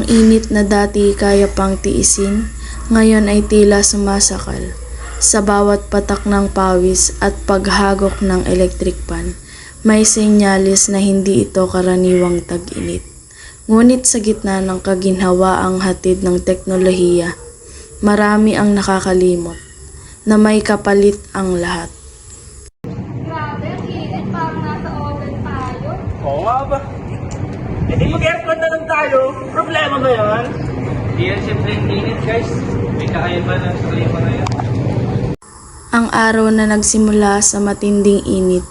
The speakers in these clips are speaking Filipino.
Ang init na dati kaya pang tiisin, ngayon ay tila sumasakal. Sa bawat patak ng pawis at paghagok ng electric pan, may senyalis na hindi ito karaniwang tag-init. Ngunit sa gitna ng kaginhawaang hatid ng teknolohiya, marami ang nakakalimot na may kapalit ang lahat. Grabe, ang init. Parang nasa oven tayo. Oo nga ba? Eh di mag-aircon na lang tayo. Problema ba yan? Di yan siyempre yung init, guys. May kakaiba na sa klima ngayon. Ang araw na nagsimula sa matinding init,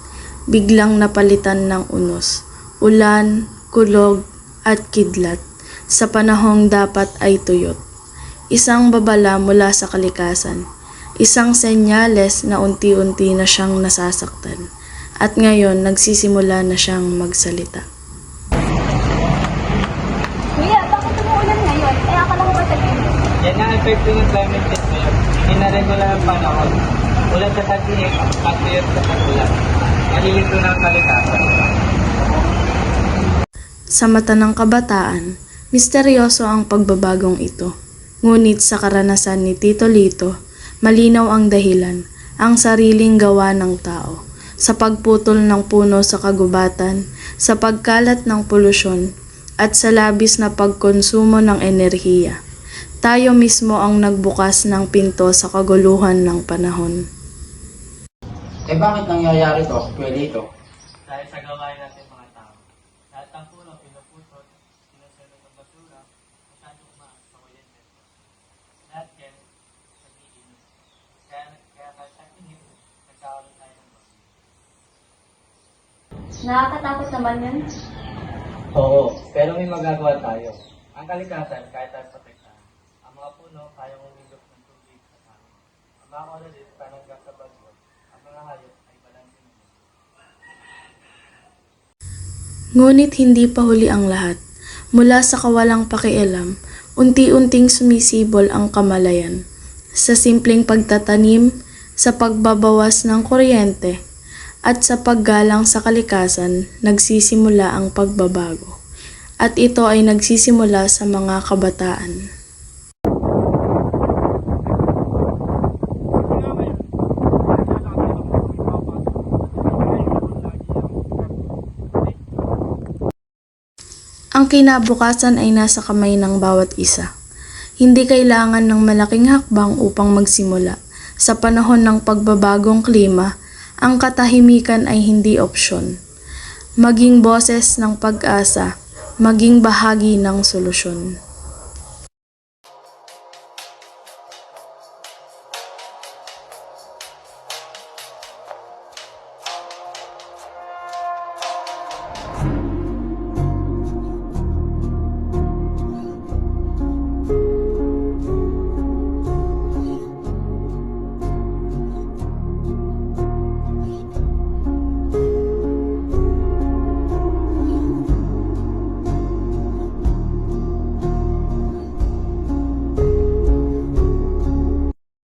biglang napalitan ng unos, ulan, kulog, at kidlat, sa panahong dapat ay tuyot. Isang babala mula sa kalikasan, isang senyales na unti-unti na siyang nasasaktan, at ngayon nagsisimula na siyang magsalita. Kuya, bakit umuulan ngayon? Eh, akala ko ba tag-init? Yan ang epekto ng climate change ngayon. Hindi na regular ang panahon. Ulan sa tag-init, at tuyot sa tag-ulan. Nalilito ng kalikasan. Sa mata ng kabataan, misteryoso ang pagbabagong ito. Ngunit sa karanasan ni Tito Lito, malinaw ang dahilan, ang sariling gawa ng tao. Sa pagputol ng puno sa kagubatan, sa pagkalat ng polusyon, at sa labis na pagkonsumo ng enerhiya. Tayo mismo ang nagbukas ng pinto sa kaguluhan ng panahon. Eh bakit nangyayari to, Kuya Lito? Dahil sa gawain natin mga tao. Lahat ng puno, pinuputol, sinusunod ng basura, masyadong umaas sa kuryente. Lahat yan, nag-iinit. Kaya sa init, nagkakaroon tayo ng bagyo. Nakakatakot naman yun. Oo, pero may magagawa tayo. Ang kalikasan, kahit tayo protektahan. Ang mga puno, kayang umigop ng tubig sa tao. Ang mga kololit, pananggang sa bagyo. Ang mga hayop ay balansing. Ngunit hindi pa huli ang lahat. Mula sa kawalang pakialam, unti-unting sumisibol ang kamalayan. Sa simpleng pagtatanim, sa pagbabawas ng kuryente, at sa paggalang sa kalikasan, nagsisimula ang pagbabago. At ito ay nagsisimula sa mga kabataan. Ang kinabukasan ay nasa kamay ng bawat isa. Hindi kailangan ng malaking hakbang upang magsimula. Sa panahon ng pagbabagong klima, ang katahimikan ay hindi opsyon. Maging boses ng pag-asa, maging bahagi ng solusyon.